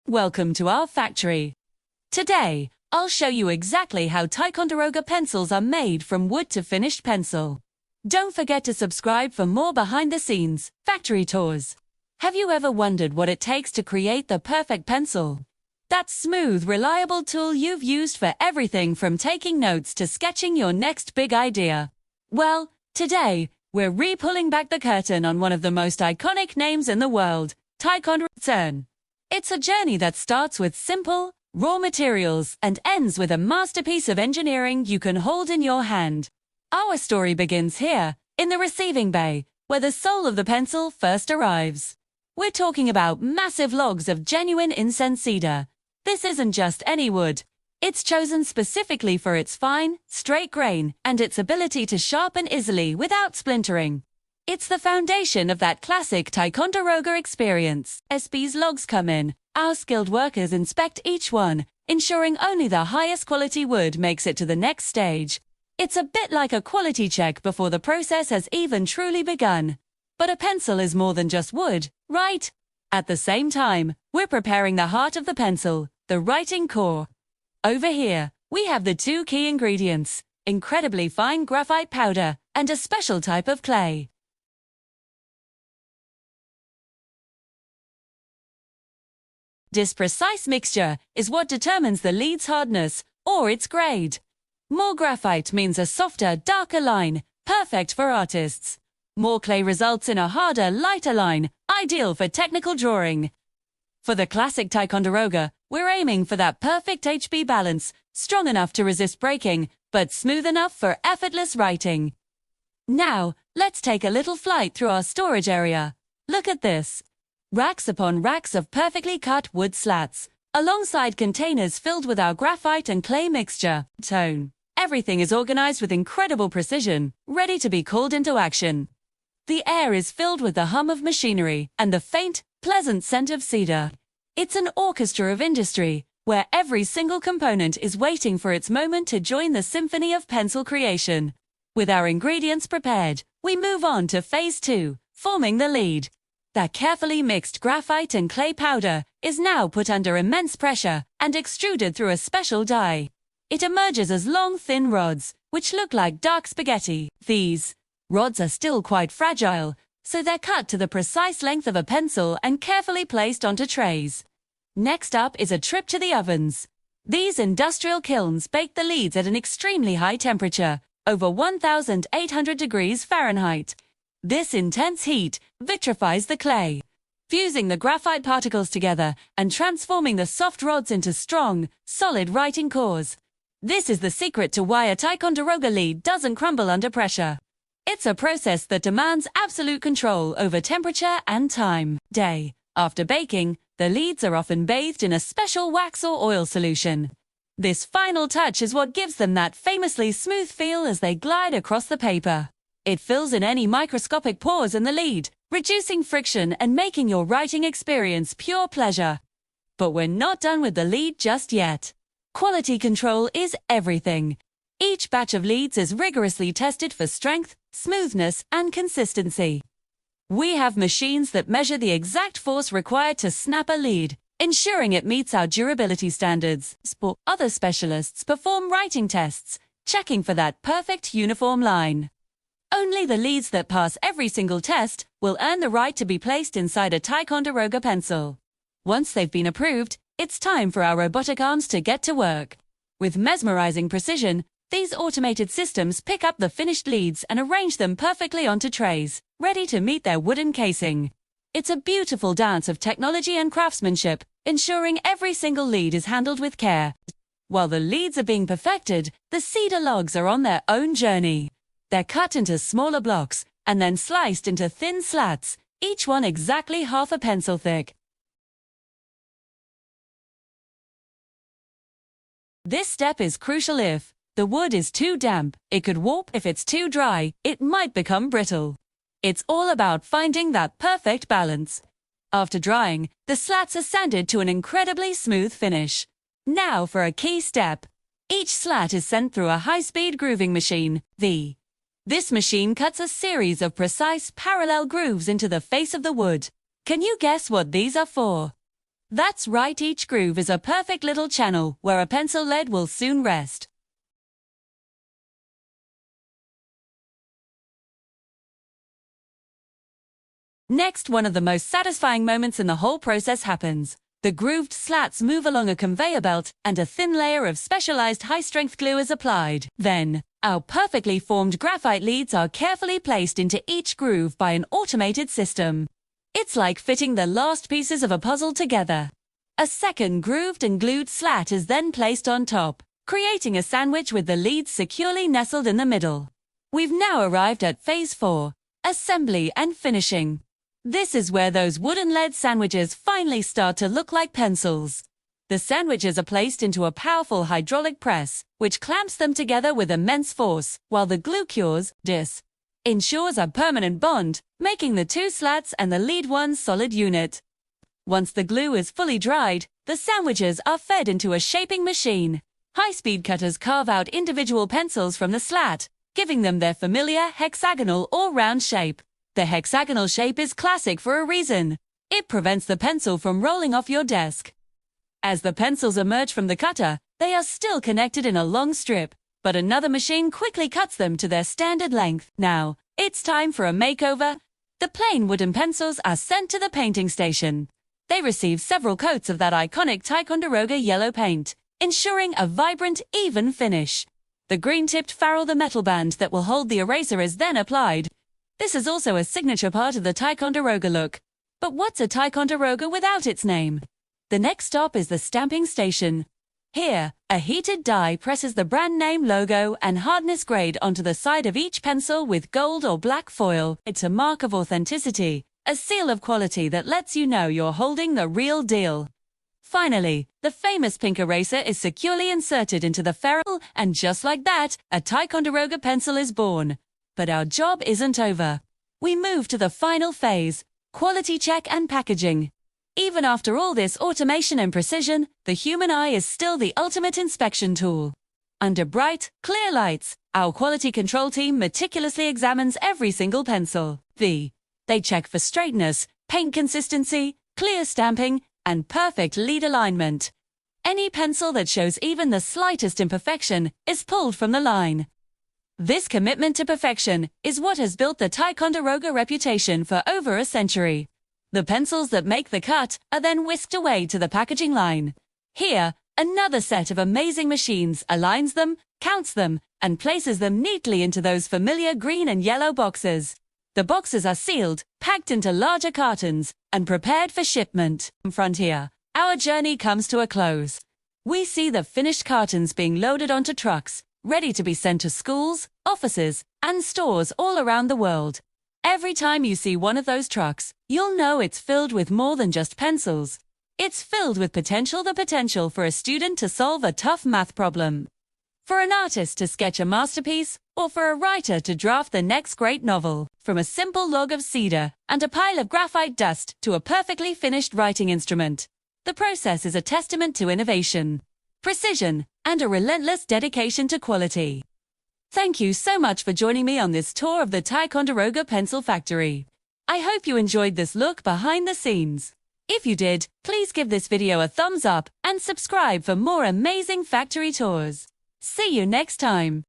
Welcome to our factory. Today, I'll show you exactly how Ticonderoga pencils are made from wood to finished pencil. Don't forget to subscribe for more behind-the-scenes factory tours. Have you ever wondered what it takes to create the perfect pencil? That smooth, reliable tool you've used for everything from taking notes to sketching your next big idea. Well, today, we're re-pulling back the curtain on one of the most iconic names in the world, Ticonderoga. It's a journey that starts with simple, raw materials and ends with a masterpiece of engineering you can hold in your hand. Our story begins here, in the receiving bay, where the soul of the pencil first arrives. We're talking about massive logs of genuine incense cedar. This isn't just any wood. It's chosen specifically for its fine, straight grain and its ability to sharpen easily without splintering. It's the foundation of that classic Ticonderoga experience. As these logs come in, our skilled workers inspect each one, ensuring only the highest quality wood makes it to the next stage. It's a bit like a quality check before the process has even truly begun. But a pencil is more than just wood, right? At the same time, we're preparing the heart of the pencil, the writing core. Over here, we have the two key ingredients, incredibly fine graphite powder and a special type of clay. This precise mixture is what determines the lead's hardness, or its grade. More graphite means a softer, darker line, perfect for artists. More clay results in a harder, lighter line, ideal for technical drawing. For the classic Ticonderoga, we're aiming for that perfect HB balance, strong enough to resist breaking, but smooth enough for effortless writing. Now, let's take a little flight through our storage area. Look at this. Racks upon racks of perfectly cut wood slats, alongside containers filled with our graphite and clay mixture. Everything is organized with incredible precision, ready to be called into action. The air is filled with the hum of machinery and the faint, pleasant scent of cedar. It's an orchestra of industry, where every single component is waiting for its moment to join the symphony of pencil creation. With our ingredients prepared, we move on to phase 2, forming the lead. That carefully mixed graphite and clay powder is now put under immense pressure and extruded through a special die. It emerges as long, thin rods, which look like dark spaghetti. These rods are still quite fragile, so they're cut to the precise length of a pencil and carefully placed onto trays. Next up is a trip to the ovens. These industrial kilns bake the leads at an extremely high temperature, over 1,800 degrees Fahrenheit. This intense heat vitrifies the clay, fusing the graphite particles together and transforming the soft rods into strong, solid writing cores. This is the secret to why a Ticonderoga lead doesn't crumble under pressure. It's a process that demands absolute control over temperature and time. After baking, the leads are often bathed in a special wax or oil solution. This final touch is what gives them that famously smooth feel as they glide across the paper. It fills in any microscopic pores in the lead, reducing friction and making your writing experience pure pleasure. But we're not done with the lead just yet. Quality control is everything. Each batch of leads is rigorously tested for strength, smoothness, and consistency. We have machines that measure the exact force required to snap a lead, ensuring it meets our durability standards. Other specialists perform writing tests, checking for that perfect uniform line. Only the leads that pass every single test will earn the right to be placed inside a Ticonderoga pencil. Once they've been approved, it's time for our robotic arms to get to work. With mesmerizing precision, these automated systems pick up the finished leads and arrange them perfectly onto trays, ready to meet their wooden casing. It's a beautiful dance of technology and craftsmanship, ensuring every single lead is handled with care. While the leads are being perfected, the cedar logs are on their own journey. They're cut into smaller blocks and then sliced into thin slats, each one exactly half a pencil thick. This step is crucial. If the wood is too damp, it could warp. If it's too dry, it might become brittle. It's all about finding that perfect balance. After drying, the slats are sanded to an incredibly smooth finish. Now for a key step. Each slat is sent through a high-speed grooving machine. This machine cuts a series of precise parallel grooves into the face of the wood. Can you guess what these are for? That's right, each groove is a perfect little channel where a pencil lead will soon rest. Next, one of the most satisfying moments in the whole process happens. The grooved slats move along a conveyor belt and a thin layer of specialized high-strength glue is applied. Then, our perfectly formed graphite leads are carefully placed into each groove by an automated system. It's like fitting the last pieces of a puzzle together. A second grooved and glued slat is then placed on top, creating a sandwich with the leads securely nestled in the middle. We've now arrived at Phase 4, assembly and finishing. This is where those wooden lead sandwiches finally start to look like pencils. The sandwiches are placed into a powerful hydraulic press, which clamps them together with immense force, while the glue cures, ensures a permanent bond, making the two slats and the lead one solid unit. Once the glue is fully dried, the sandwiches are fed into a shaping machine. High-speed cutters carve out individual pencils from the slat, giving them their familiar hexagonal or round shape. The hexagonal shape is classic for a reason. It prevents the pencil from rolling off your desk. As the pencils emerge from the cutter, they are still connected in a long strip, but another machine quickly cuts them to their standard length. Now, it's time for a makeover. The plain wooden pencils are sent to the painting station. They receive several coats of that iconic Ticonderoga yellow paint, ensuring a vibrant, even finish. The green-tipped Ferrule the metal band that will hold the eraser is then applied. This is also a signature part of the Ticonderoga look. But what's a Ticonderoga without its name? The next stop is the stamping station. Here, a heated die presses the brand name logo and hardness grade onto the side of each pencil with gold or black foil. It's a mark of authenticity, a seal of quality that lets you know you're holding the real deal. Finally, the famous pink eraser is securely inserted into the ferrule, and just like that, a Ticonderoga pencil is born. But our job isn't over. We move to the final phase, quality check and packaging. Even after all this automation and precision, the human eye is still the ultimate inspection tool. Under bright, clear lights, our quality control team meticulously examines every single pencil. They check for straightness, paint consistency, clear stamping, and perfect lead alignment. Any pencil that shows even the slightest imperfection is pulled from the line. This commitment to perfection is what has built the Ticonderoga reputation for over a century. The pencils that make the cut are then whisked away to the packaging line. Here, another set of amazing machines aligns them, counts them, and places them neatly into those familiar green and yellow boxes. The boxes are sealed, packed into larger cartons, and prepared for shipment. From here, our journey comes to a close. We see the finished cartons being loaded onto trucks, ready to be sent to schools, offices, and stores all around the world. Every time you see one of those trucks, you'll know it's filled with more than just pencils. It's filled with the potential for a student to solve a tough math problem, for an artist to sketch a masterpiece, or for a writer to draft the next great novel. From a simple log of cedar and a pile of graphite dust to a perfectly finished writing instrument, the process is a testament to innovation, precision, and a relentless dedication to quality. Thank you so much for joining me on this tour of the Ticonderoga Pencil Factory. I hope you enjoyed this look behind the scenes. If you did, please give this video a thumbs up and subscribe for more amazing factory tours. See you next time.